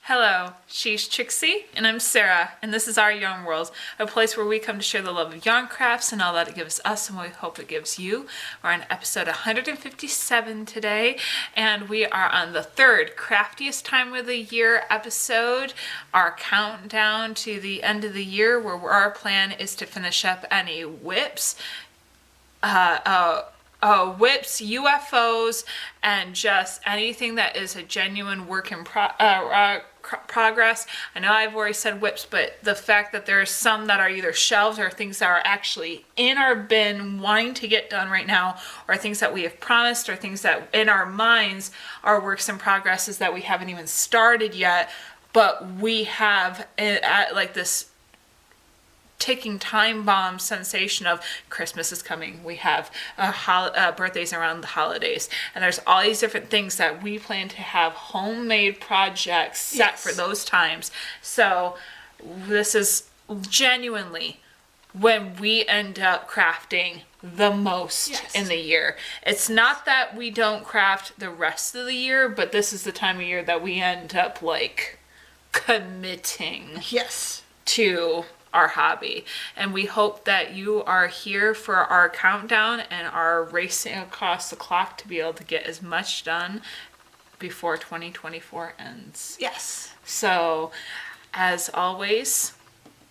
Hello, she's Trixie, and I'm Sarah, and this is Our Yarn World, a place where we come to share the love of yarn crafts and all that it gives us and what we hope it gives you. We're on episode 157 today, and we are on the third Craftiest time of the year episode, our countdown to the end of the year, where our plan is to finish up any whips, whips, UFOs, and just anything that is a genuine work in progress. I know I've already said whips, but the fact that there's some that are either shelves or things that are actually in our bin wanting to get done right now, or things that we have promised, or things that in our minds are works in progresses that we haven't even started yet, but we have like this ticking time bomb sensation of Christmas is coming. We have birthdays around the holidays, and there's all these different things that we plan to have homemade projects set for those times. So this is genuinely when we end up crafting the most in the year. It's not that we don't craft the rest of the year, but this is the time of year that we end up like committing to our hobby. And we hope that you are here for our countdown and are racing across the clock to be able to get as much done before 2024 ends. So as always,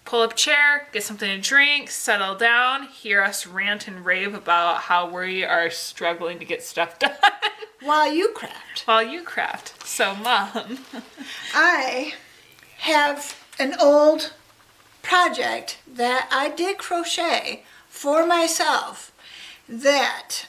pull up a chair, get something to drink, settle down, hear us rant and rave about how we are struggling to get stuff done. While you craft. So Mom. I have an old project that I did crochet for myself that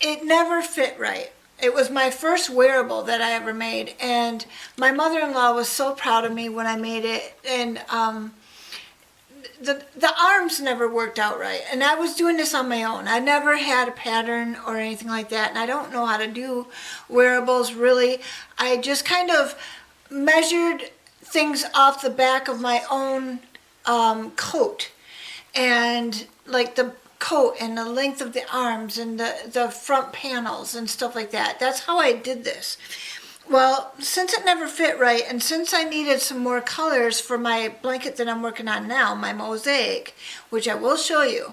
it never fit right. It was my first wearable that I ever made, and my mother-in-law was so proud of me when I made it, and the arms never worked out right, and I was doing this on my own. I never had a pattern or anything like that, and I don't know how to do wearables really. I just kind of measured things off the back of my own coat, and like the coat and the length of the arms and the front panels and stuff like that. That's how I did this. Well, since it never fit right, and since I needed some more colors for my blanket that I'm working on now, my mosaic, which I will show you,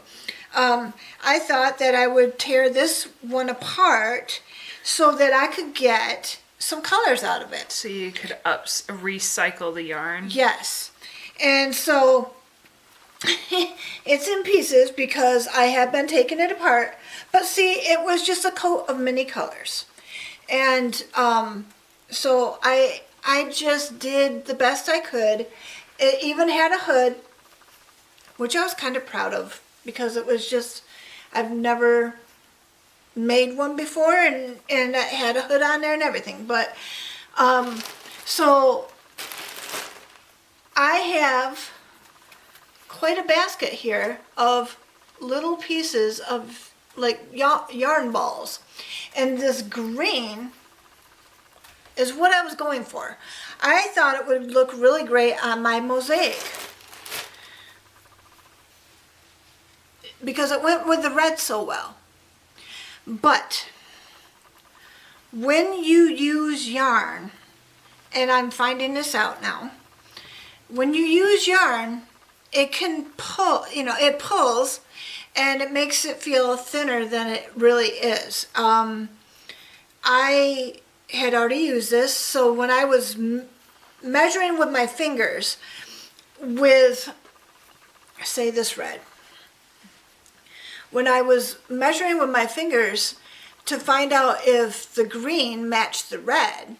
I thought that I would tear this one apart so that I could get some colors out of it. So you could recycle the yarn? Yes. And so it's in pieces because I have been taking it apart. But see, it was just a coat of many colors. And so I just did the best I could. It even had a hood, which I was kind of proud of because it was just, I've never made one before, and it had a hood on there and everything. But so I have quite a basket here of little pieces of like yarn balls, and this green is what I was going for. I thought it would look really great on my mosaic because it went with the red so well. But when you use yarn, and I'm finding this out now, when you use yarn, it can pull, it pulls, and it makes it feel thinner than it really is. I had already used this, so when I was measuring with my fingers with, say, this red, when I was measuring with my fingers to find out if the green matched the red,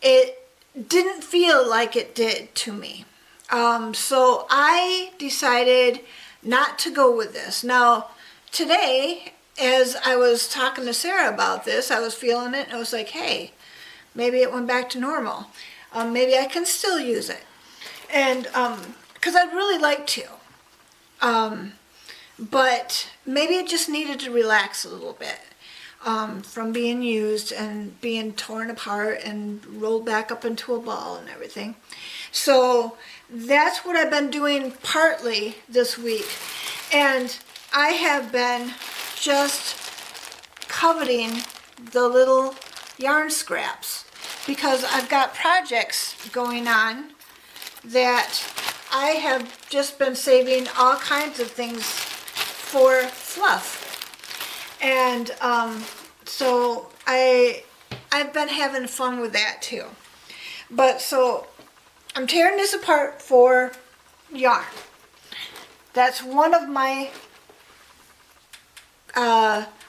it didn't feel like it did to me. So I decided not to go with this. Now, today, as I was talking to Sarah about this, I was feeling it, and I was like, hey, maybe it went back to normal. Maybe I can still use it. And because I'd really like to. But maybe it just needed to relax a little bit from being used and being torn apart and rolled back up into a ball and everything. So that's what I've been doing partly this week. And I have been just coveting the little yarn scraps because I've got projects going on that I have just been saving all kinds of things for fluff. And so I've been having fun with that too. But so I'm tearing this apart for yarn. That's one of my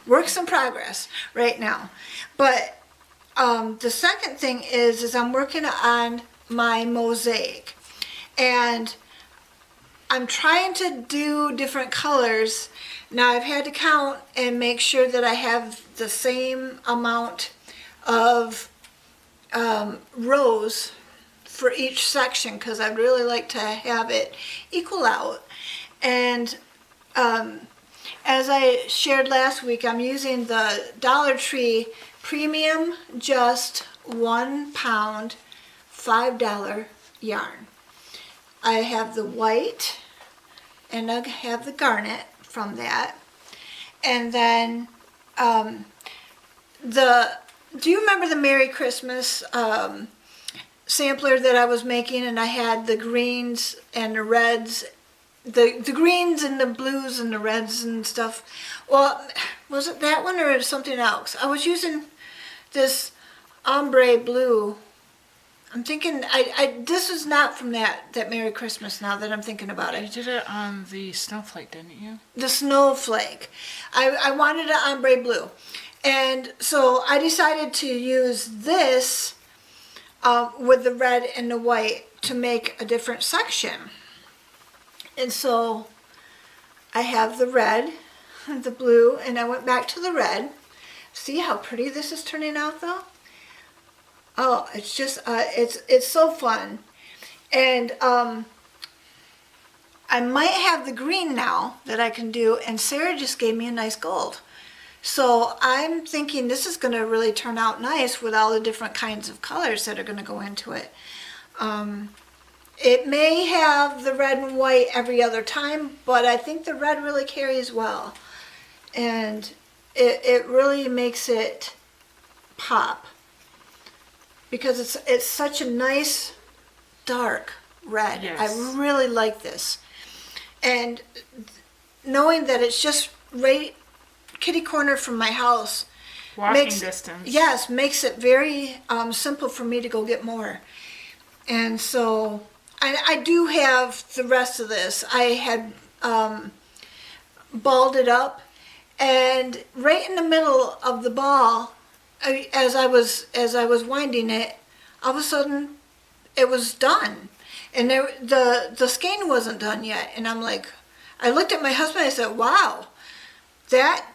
works in progress right now. But the second thing is I'm working on my mosaic. And I'm trying to do different colors. Now I've had to count and make sure that I have the same amount of rows for each section because I'd really like to have it equal out. And as I shared last week, I'm using the Dollar Tree Premium Just 1 pound $5 yarn. I have the white and I have the garnet from that. And then do you remember the Merry Christmas sampler that I was making, and I had the greens and the reds, the greens and the blues and the reds and stuff? Well, was it that one or something else? I was using this ombre blue. I'm thinking, this is not from that Merry Christmas now that I'm thinking about it. You did it on the snowflake, didn't you? The snowflake. I wanted an ombre blue. And so I decided to use this with the red and the white to make a different section. And so I have the red, the blue, and I went back to the red. See how pretty this is turning out though? Oh, it's just, it's so fun. And I might have the green now that I can do, and Sarah just gave me a nice gold. So I'm thinking this is going to really turn out nice with all the different kinds of colors that are going to go into it. It may have the red and white every other time, but I think the red really carries well. And it really makes it pop. Because it's such a nice dark red. Yes. I really like this. And knowing that it's just right kitty corner from my house. Walking distance. Yes, makes it very simple for me to go get more. And so I do have the rest of this. I had balled it up, and right in the middle of the ball, as I was winding it, all of a sudden it was done, and the skein wasn't done yet. And I'm like, I looked at my husband. I said, "Wow, that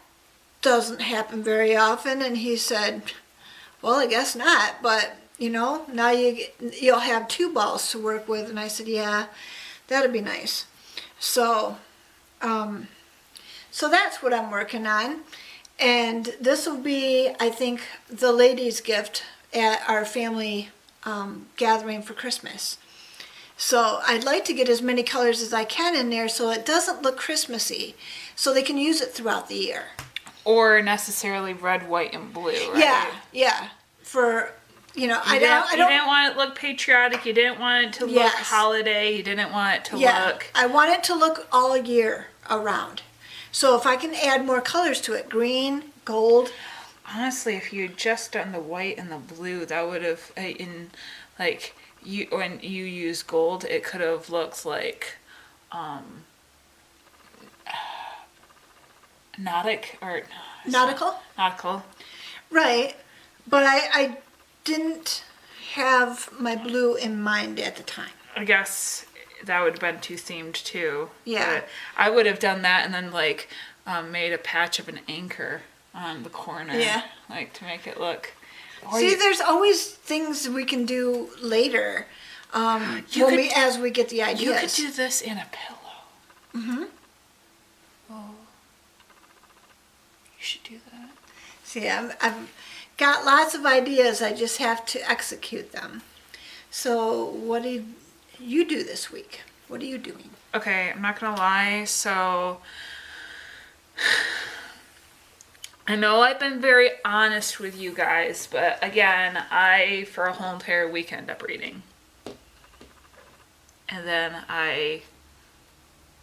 doesn't happen very often." And he said, "Well, I guess not, but you know, now you'll have 2 balls to work with." And I said, "Yeah, that'd be nice." So, so that's what I'm working on. And this will be, I think, the ladies' gift at our family gathering for Christmas. So I'd like to get as many colors as I can in there so it doesn't look Christmassy, so they can use it throughout the year. Or necessarily red, white, and blue, right? Yeah, yeah. For, you know, You didn't want it to look patriotic. You didn't want it to look Yes. holiday. You didn't want it to Yeah, look... I want it to look all year around. So if I can add more colors to it, green, gold. Honestly, if you had just done the white and the blue, that would have, when you use gold, it could have looked like, nautical. Right, but I didn't have my blue in mind at the time. I guess that would have been too themed too. Yeah. But I would have done that and then made a patch of an anchor on the corner. Yeah. To make it look. See, there's always things we can do later as we get the ideas. You could do this in a pillow. Mm-hmm. Oh. You should do that. See, I've got lots of ideas. I just have to execute them. So what do you do this week? What are you doing? Okay, I'm not gonna lie. So I know I've been very honest with you guys, but again, I, for a whole entire week, end up reading. And then I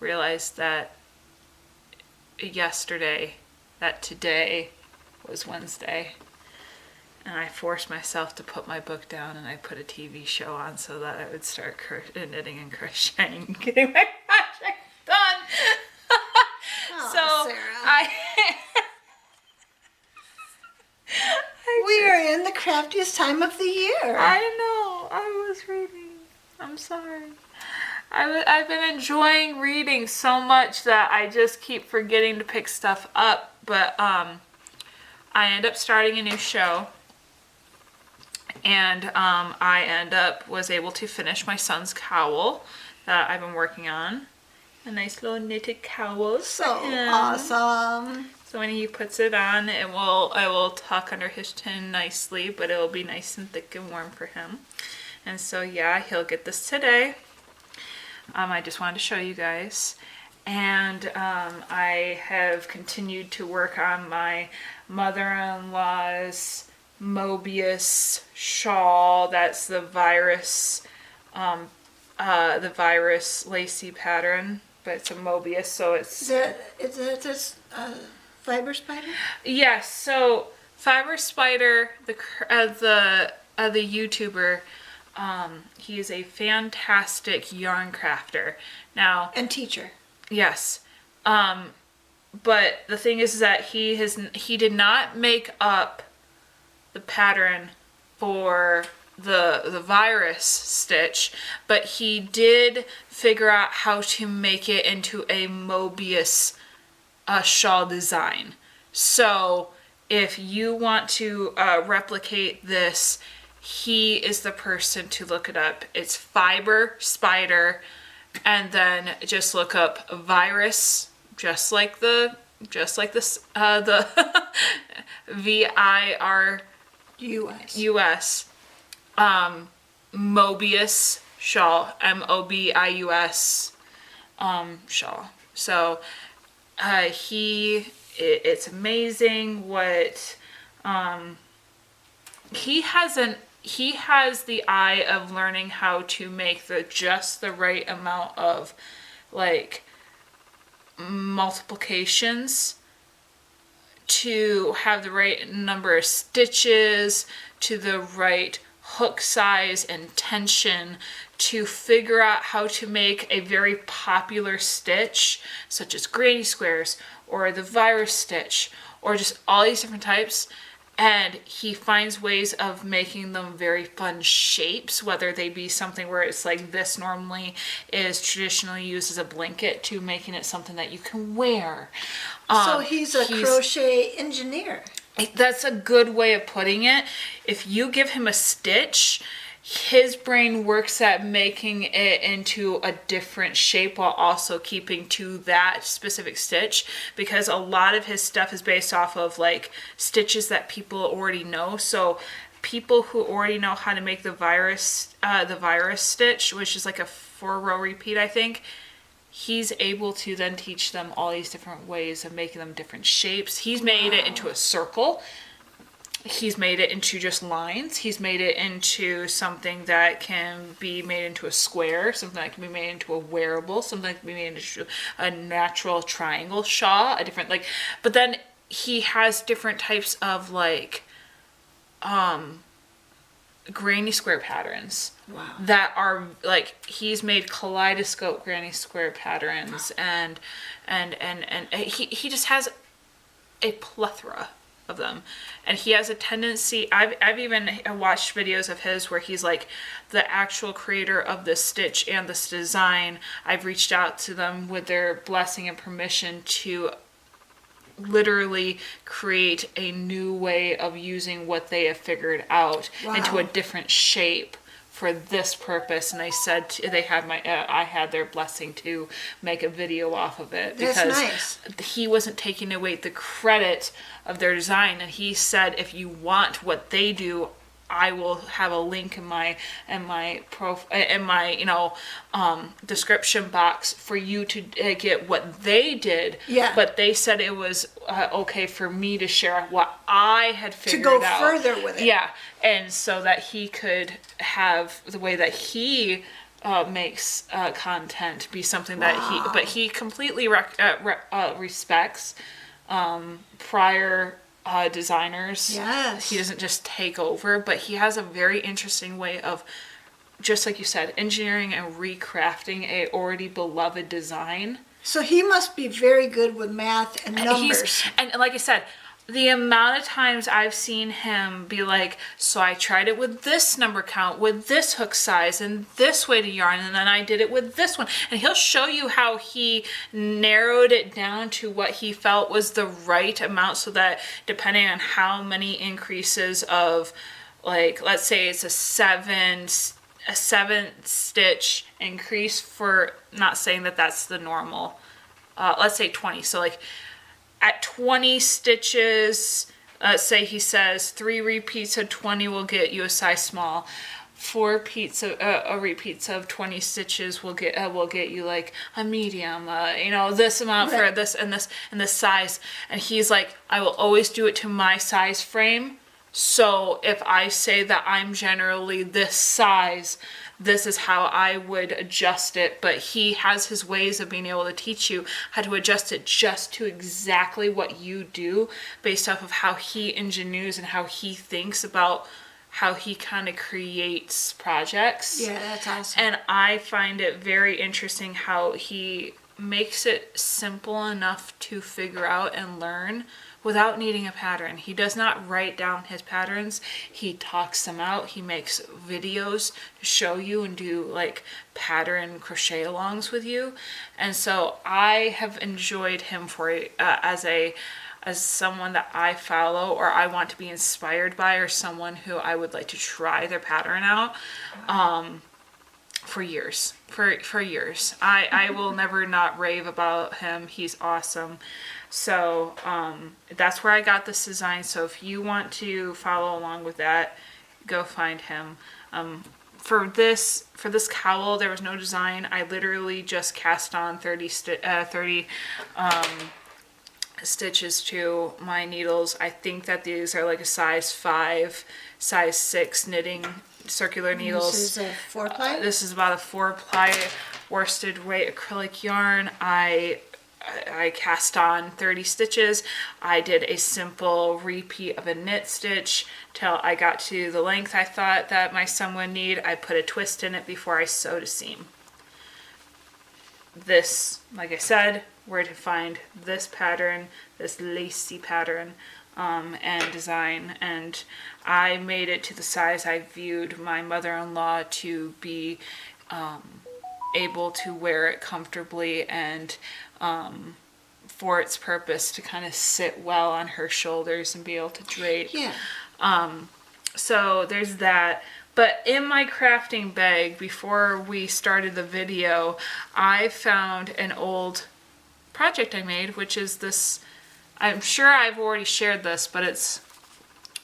realized that yesterday, that today was Wednesday. And I forced myself to put my book down, and I put a TV show on so that I would start knitting and crocheting, getting my project done. Oh, Sarah. We are in the craftiest time of the year. I know. I was reading. I'm sorry. I've been enjoying reading so much that I just keep forgetting to pick stuff up. But I end up starting a new show. And was able to finish my son's cowl that I've been working on. A nice little knitted cowl. So awesome. So when he puts it on, it will tuck under his chin nicely, but it will be nice and thick and warm for him. And so yeah, he'll get this today. I just wanted to show you guys. And I have continued to work on my mother-in-law's Mobius shawl. That's the virus lacy pattern, but it's a Mobius, so it's... Is that this Fiber Spider? Yes, so Fiber Spider, the YouTuber, he is a fantastic yarn crafter. Now... And teacher. Yes. But the thing is that he did not make up the pattern for the virus stitch, but he did figure out how to make it into a Mobius shawl design. So if you want to replicate this, he is the person to look it up. It's Fiber Spider, and then just look up virus, just like the VIRUS, Mobius shawl, MOBIUS shawl. So it's amazing what he has the eye of learning how to make just the right amount of like multiplications to have the right number of stitches, to the right hook size and tension, to figure out how to make a very popular stitch such as granny squares or the virus stitch or just all these different types. And he finds ways of making them very fun shapes, whether they be something where it's like this normally is traditionally used as a blanket to making it something that you can wear. So he's a crochet engineer. That's a good way of putting it. If you give him a stitch, his brain works at making it into a different shape while also keeping to that specific stitch, because a lot of his stuff is based off of like stitches that people already know. So people who already know how to make the virus stitch, which is like a 4-row repeat, I think, he's able to then teach them all these different ways of making them different shapes. He's made it into a circle. He's made it into just lines. He's made it into something that can be made into a square, something that can be made into a wearable, something that can be made into a natural triangle shawl, but then he has different types of granny square patterns. Wow. That are like, he's made kaleidoscope granny square patterns, and he just has a plethora of them. And he has a tendency, I've even watched videos of his where he's like the actual creator of this stitch and this design. I've reached out to them with their blessing and permission to literally create a new way of using what they have figured out into a different shape for this purpose. And they said they had I had their blessing to make a video off of it, because he wasn't taking away the credit of their design. And he said, if you want what they do, I will have a link in my description box for you to get what they did. Yeah. But they said it was okay for me to share what I had figured to go out. further with it. Yeah, and so that he could have the way that he makes content be something that he completely respects prior designers. Yes. He doesn't just take over, but he has a very interesting way of, just like you said, engineering and recrafting a already beloved design. So he must be very good with math and numbers. And like I said, the amount of times I've seen him be like, so I tried it with this number count, with this hook size, and this way to yarn, and then I did it with this one. And he'll show you how he narrowed it down to what he felt was the right amount, so that depending on how many increases of, like, let's say it's a seven stitch increase, for not saying that that's the normal, let's say 20. So like, at 20 stitches, let's say he says 3 repeats of 20 will get you a size small. 4 repeats of 20 stitches will get you like a medium. This amount for this and this size. And he's like, I will always do it to my size frame. So if I say that I'm generally this size, this is how I would adjust it. But he has his ways of being able to teach you how to adjust it just to exactly what you do, based off of how he engineers and how he thinks about how he kind of creates projects. Yeah, that's awesome. And I find it very interesting how he makes it simple enough to figure out and learn without needing a pattern. He does not write down his patterns. He talks them out. He makes videos to show you and do like pattern crochet alongs with you. And so I have enjoyed him as someone that I follow or I want to be inspired by, or someone who I would like to try their pattern out. For years. I will never not rave about him. He's awesome. So that's where I got this design. So if you want to follow along with that, go find him. For this cowl, there was no design. I literally just cast on 30 stitches to my needles. I think that these are like a size 5, size 6 knitting circular needles. This is a 4-ply? This is about a 4-ply worsted weight acrylic yarn. I cast on 30 stitches. I did a simple repeat of a knit stitch till I got to the length I thought that my seam would need. I put a twist in it before I sewed a seam. This, like I said, where to find this pattern, this lacy pattern, and design, and I made it to the size I viewed my mother-in-law to be able to wear it comfortably and for its purpose to kind of sit well on her shoulders and be able to drape. Yeah. So there's that. But in my crafting bag, before we started the video, I found an old project I made, which is this, I'm sure I've already shared this, but it's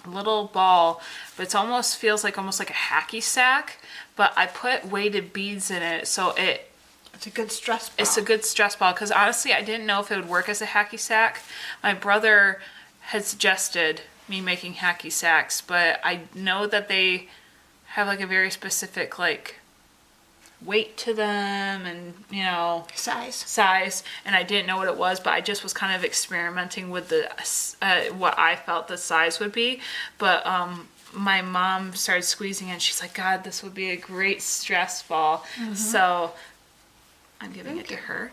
a little ball, but it almost feels like a hacky sack, but I put weighted beads in it, so it's a good stress ball. It's a good stress ball, because honestly, I didn't know if it would work as a hacky sack. My brother had suggested me making hacky sacks, but I know that they have like a very specific like weight to them and size, and I didn't know what it was, but I just was kind of experimenting with the what I felt the size would be. But my mom started squeezing it and she's like, God, this would be a great stress ball. So I'm giving it to her.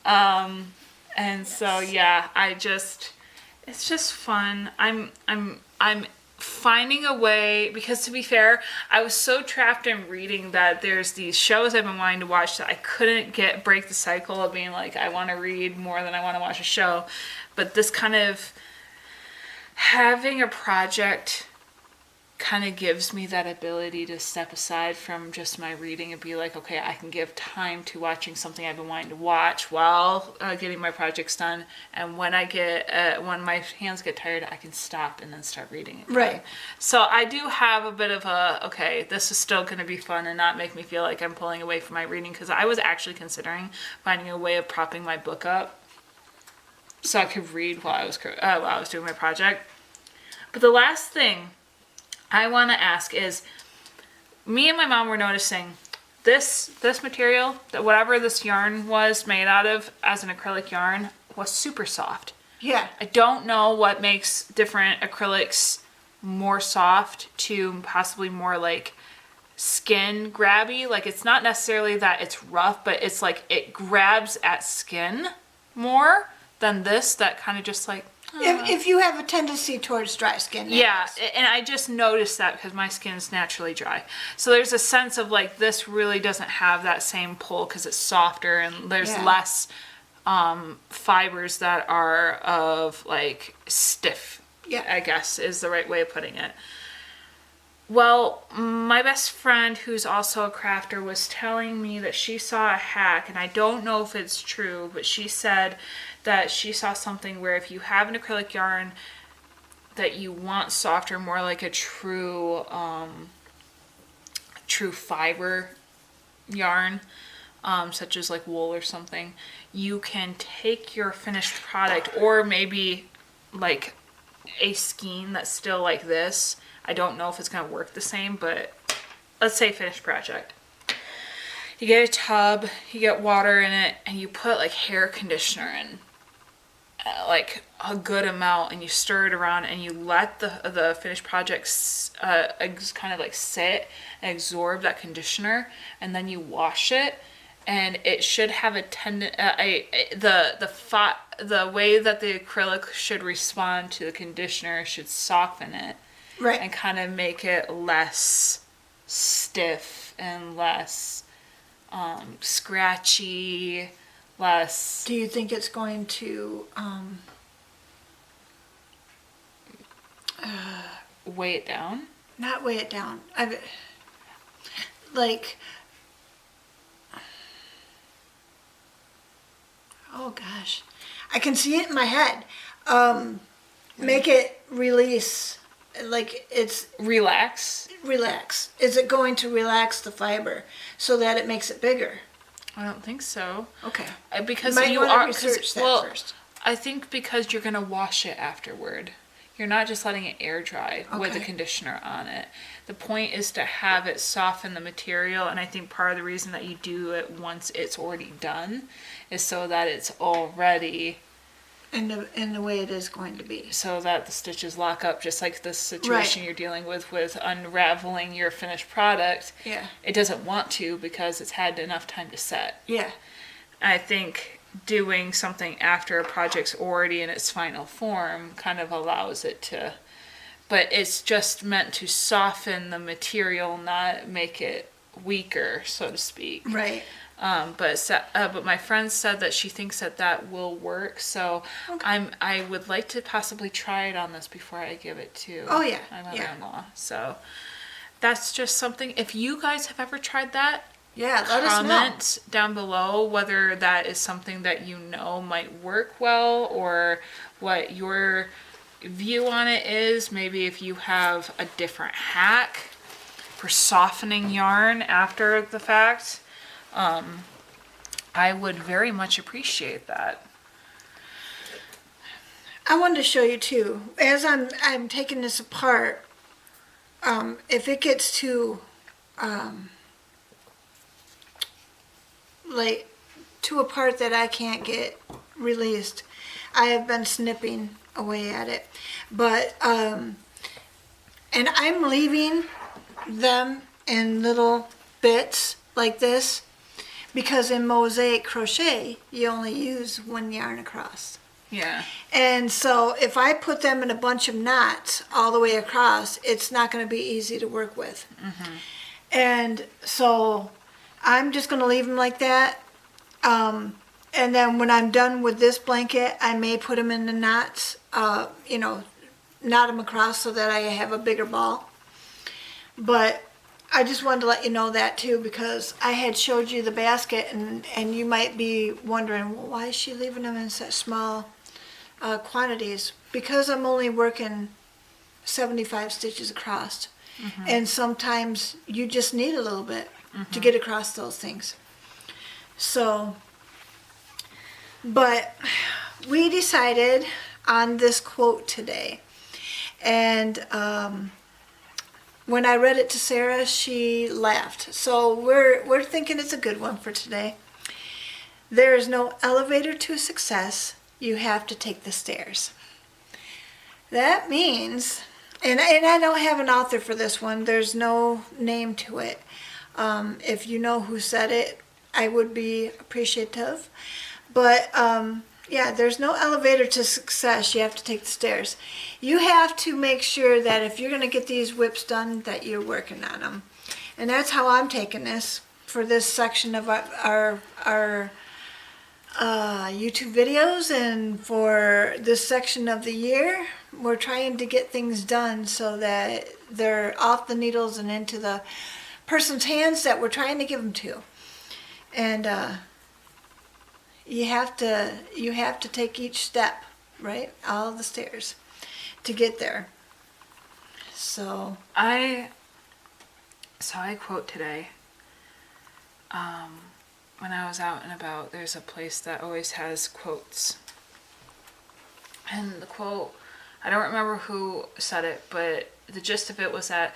And so yeah, it's just fun. I'm finding a way, because to be fair, I was so trapped in reading that there's these shows I've been wanting to watch that I couldn't break the cycle of being like, I want to read more than I want to watch a show. But this kind of having a project kind of gives me that ability to step aside from just my reading and be like, okay, I can give time to watching something I've been wanting to watch while getting my projects done. And when when my hands get tired, I can stop and then start reading again. Right. So I do have a bit of okay, this is still going to be fun and not make me feel like I'm pulling away from my reading, because I was actually considering finding a way of propping my book up so I could read while I was doing my project. But the last thing I want to ask is, me and my mom were noticing this material, that whatever this yarn was made out of as an acrylic yarn, was super soft. Yeah. I don't know what makes different acrylics more soft to possibly more like skin grabby. Like, it's not necessarily that it's rough, but it's like it grabs at skin more than this that kind of just like... If you have a tendency towards dry skin. Yeah, and I just noticed that because my skin is naturally dry. So there's a sense of like, this really doesn't have that same pull because it's softer and there's less fibers that are of like stiff, I guess is the right way of putting it. Well, my best friend, who's also a crafter, was telling me that she saw a hack, and I don't know if it's true, but she said that she saw something where if you have an acrylic yarn that you want softer, more like a true fiber yarn, such as like wool or something, you can take your finished product, or maybe like a skein that's still like this. I don't know if it's going to work the same, but let's say finished project. You get a tub, you get water in it, and you put like hair conditioner in, like a good amount, and you stir it around, and you let the finished project kind of like sit and absorb that conditioner, and then you wash it, and it should have the way that the acrylic should respond to the conditioner should soften it. Right. And kind of make it less stiff and less scratchy, less... Do you think it's going to weigh it down? not weigh it down? Oh gosh, I can see it in my head. Make it release. Like it's Relax. Is it going to relax the fiber so that it makes it bigger? I don't think so. Okay. Because Might you wanna are... research that well, first. I think because you're going to wash it afterward. You're not just letting it air dry with the Okay. conditioner on it. The point is to have it soften the material, and I think part of the reason that you do it once it's already done is so that it's already... In the way it is going to be. so that the stitches lock up, just like the situation you're dealing with unraveling your finished product. Yeah. It doesn't want to because it's had enough time to set. Yeah. I think doing something after a project's already in its final form kind of allows it to, but it's just meant to soften the material, not make it weaker, so to speak. Right. But my friend said that she thinks that will work. So I would like to possibly try it on this before I give it to my mother-in-law. So that's just something. If you guys have ever tried that, Yeah, let us know. comment down below whether that is something that you know might work well, or what your view on it is. Maybe if you have a different hack for softening yarn after the fact. I would very much appreciate that. I wanted to show you too, as I'm taking this apart, if it gets too, like, to a part that I can't get released, I have been snipping away at it. But, and I'm leaving them in little bits like this, because in mosaic crochet, you only use one yarn across. Yeah. And so if I put them in a bunch of knots all the way across, it's not going to be easy to work with. Mm-hmm. And so I'm just going to leave them like that. And then when I'm done with this blanket, I may put them in the knots, knot them across so that I have a bigger ball. But I just wanted to let you know that too, because I had showed you the basket, and you might be wondering, well, why is she leaving them in such small quantities? Because I'm only working 75 stitches across. And sometimes you just need a little bit to get across those things. So, but we decided on this quote today. And when I read it to Sarah, she laughed. So we're thinking it's a good one for today. There is no elevator to success. You have to take the stairs. That means, and I don't have an author for this one. There's no name to it. If you know who said it, I would be appreciative. But yeah, there's no elevator to success. You have to take the stairs. You have to make sure that if you're going to get these whips done, that you're working on them. And that's how I'm taking this for this section of our YouTube videos, and for this section of the year. We're trying to get things done so that they're off the needles and into the person's hands that we're trying to give them to. And you have to take each step, right? All the stairs to get there. So I quote today. When I was out and about, there's a place that always has quotes. And the quote, I don't remember who said it, but the gist of it was that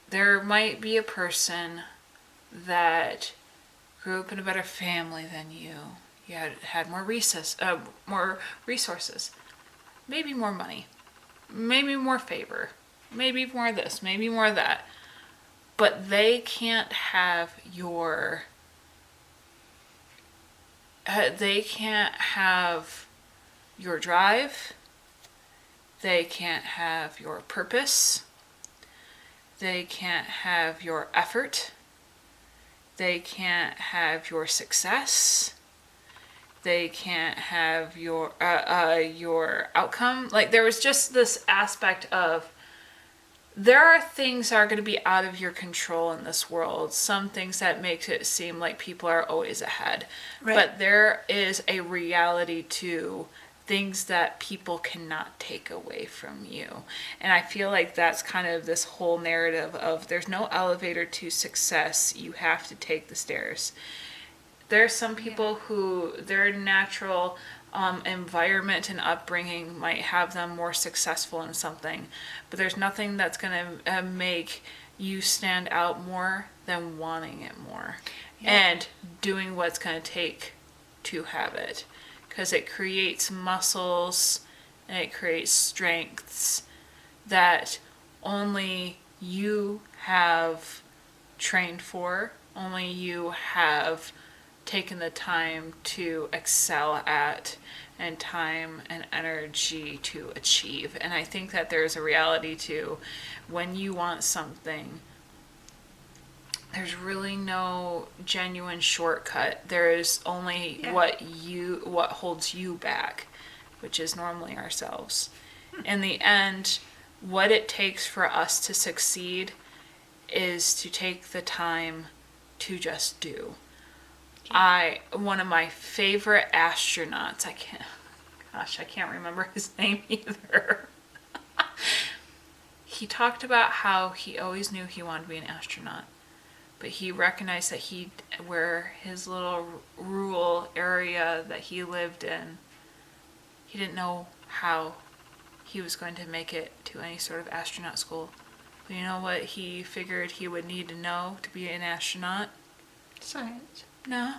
there might be a person that grew up in a better family than you. You had more resources, maybe more money, maybe more favor, maybe more this, maybe more that. But they can't have your drive. They can't have your purpose. They can't have your effort. They can't have your success. They can't have your outcome. Like, there was just this aspect of, there are things that are going to be out of your control in this world. Some things that makes it seem like people are always ahead. Right. But there is a reality to things that people cannot take away from you. And I feel like that's kind of this whole narrative of, there's no elevator to success. You have to take the stairs. There's some people who their natural environment and upbringing might have them more successful in something, but there's nothing that's going to make you stand out more than wanting it more and doing what's going to take to have it, because it creates muscles and it creates strengths that only you have trained for, only you have taken the time to excel at, and time and energy to achieve. And I think that there's a reality to, when you want something, there's really no genuine shortcut. There is only what holds you back, which is normally ourselves. In the end, what it takes for us to succeed is to take the time to just do. One of my favorite astronauts, I can't remember his name either. He talked about how he always knew he wanted to be an astronaut, but he recognized that where his little rural area that he lived in, he didn't know how he was going to make it to any sort of astronaut school. But you know what he figured he would need to know to be an astronaut? Science. No,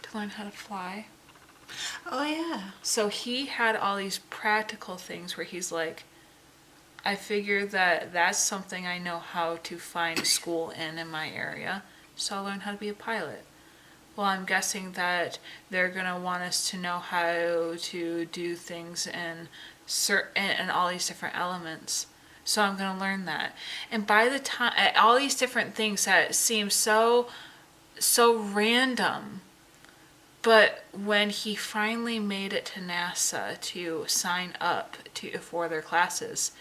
to learn how to fly. Oh yeah. So he had all these practical things where he's like, I figure that that's something I know how to find school in my area, so I'll learn how to be a pilot. Well, I'm guessing that they're going to want us to know how to do things in all these different elements. So I'm going to learn that. And by the time, all these different things that seem so random, but when he finally made it to NASA to sign up for their classes,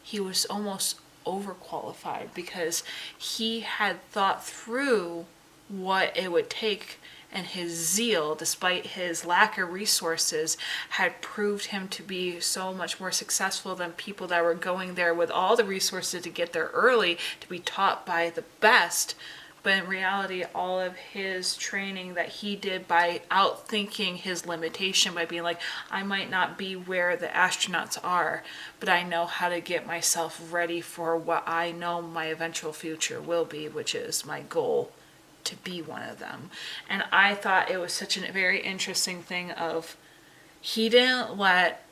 he was almost overqualified because he had thought through what it would take, and his zeal, despite his lack of resources, had proved him to be so much more successful than people that were going there with all the resources to get there early to be taught by the best. But in reality, all of his training that he did by outthinking his limitation, by being like, I might not be where the astronauts are, but I know how to get myself ready for what I know my eventual future will be, which is my goal to be one of them. And I thought it was such a very interesting thing of, he didn't let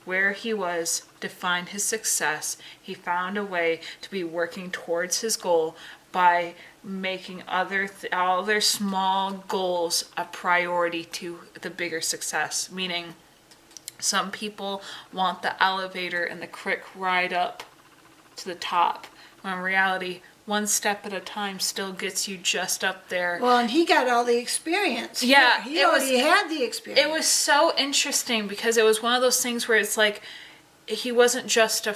where he was define his success. He found a way to be working towards his goal by making all their small goals a priority to the bigger success. Meaning, some people want the elevator and the quick ride up to the top, when in reality, one step at a time still gets you just up there. Well, and he got all the experience. Yeah, he already had the experience. It was so interesting because it was one of those things where it's like, he wasn't just a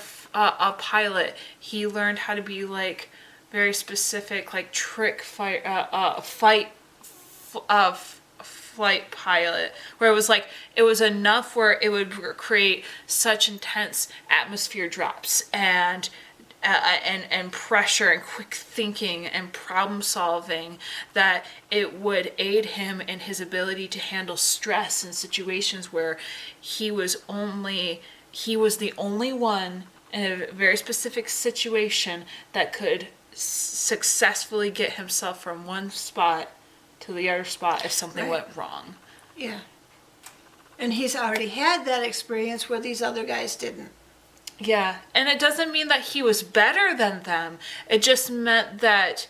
pilot. He learned how to be like very specific, like flight pilot, where it was like, it was enough where it would create such intense atmosphere drops and pressure and quick thinking and problem solving that it would aid him in his ability to handle stress in situations where he was the only one in a very specific situation that could successfully get himself from one spot to the other spot if something went wrong. Yeah. And he's already had that experience where these other guys didn't. Yeah, and it doesn't mean that he was better than them. It just meant that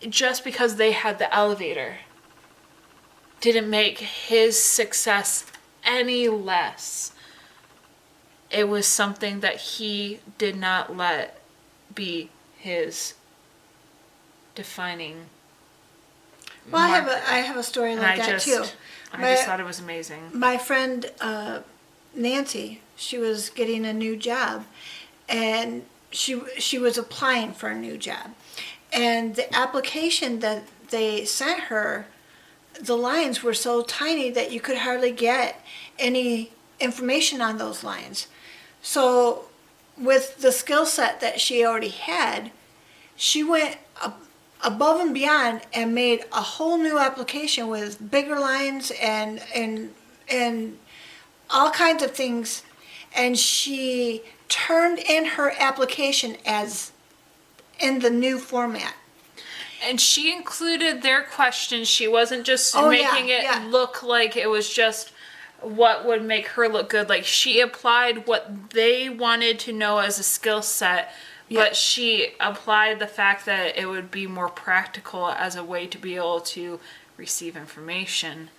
just because they had the elevator didn't make his success any less. It was something that he did not let be his defining. Well, I have a story like that too. I just thought it was amazing. My friend Nancy, she was getting a new job, and she was applying for a new job, and the application that they sent her, the lines were so tiny that you could hardly get any information on those lines. So with the skill set that she already had, she went above and beyond and made a whole new application with bigger lines and all kinds of things, and she turned in her application as in the new format. And she included their questions. She wasn't just making it look like it was just what would make her look good. Like, she applied what they wanted to know as a skill set, but she applied the fact that it would be more practical as a way to be able to receive information.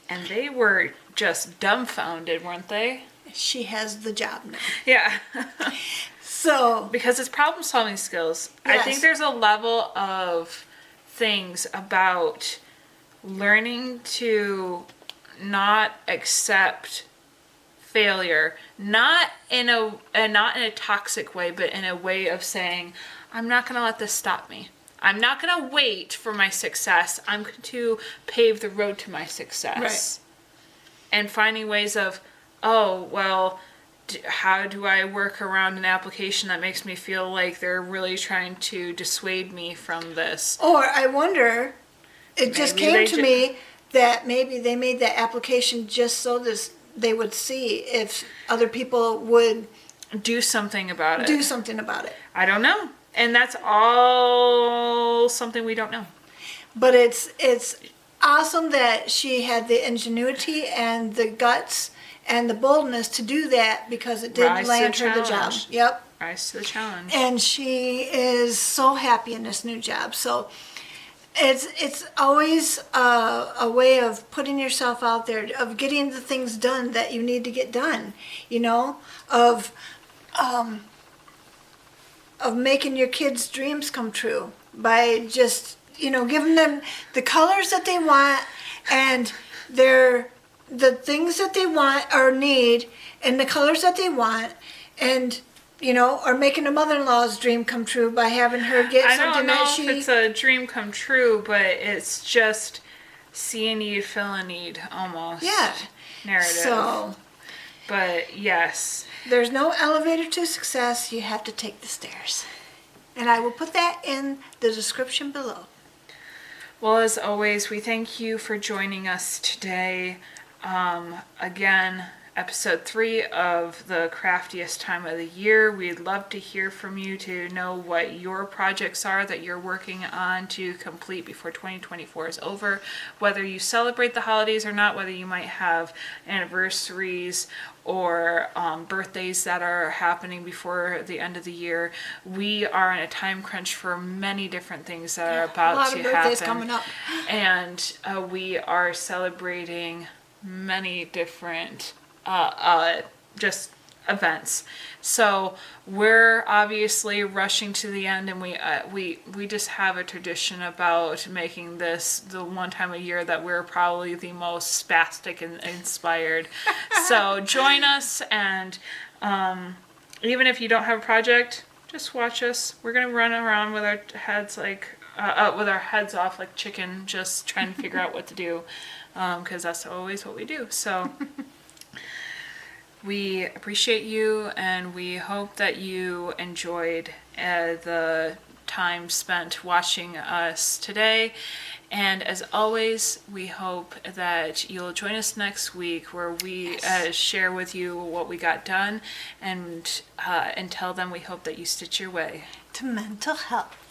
And they were just dumbfounded, weren't they? She has the job now. Yeah. So, because it's problem solving skills. Yes. I think there's a level of things about learning to not accept failure, not in a toxic way, but in a way of saying, I'm not going to let this stop me. I'm not going to wait for my success. I'm going to pave the road to my success. Right. And finding ways of, oh, well, how do I work around an application that makes me feel like they're really trying to dissuade me from this? Or I wonder, it just came to me that maybe they made that application just so they would see if other people would do something about it. I don't know. And that's all something we don't know. But it's awesome that she had the ingenuity and the guts and the boldness to do that, because it did land her the job. Yep. Rise to the challenge. And she is so happy in this new job. So it's always a way of putting yourself out there, of getting the things done that you need to get done, of making your kids' dreams come true by just, giving them the colors that they want and the things that they want or need and the colors that they want, and or making a mother-in-law's dream come true by having her get I something don't know that if it's a dream come true, but it's just see a need, fill a need, almost. Yeah. Narrative. So But yes. there's no elevator to success. You have to take the stairs. And I will put that in the description below. Well, as always, we thank you for joining us today. Again, episode 3 of the Craftiest time of the year. We'd love to hear from you to know what your projects are that you're working on to complete before 2024 is over. Whether you celebrate the holidays or not, whether you might have anniversaries or birthdays that are happening before the end of the year. We are in a time crunch for many different things that are about to happen. A lot of birthdays coming up. And we are celebrating many different just events. So we're obviously rushing to the end, and we just have a tradition about making this the one time a year that we're probably the most spastic and inspired. So join us, and even if you don't have a project, just watch us. We're gonna run around with our heads with our heads off like chicken, just trying to figure out what to do, because that's always what we do. So. We appreciate you, and we hope that you enjoyed the time spent watching us today. And as always, we hope that you'll join us next week where we share with you what we got done. And until then, we hope that you stitch your way to mental health.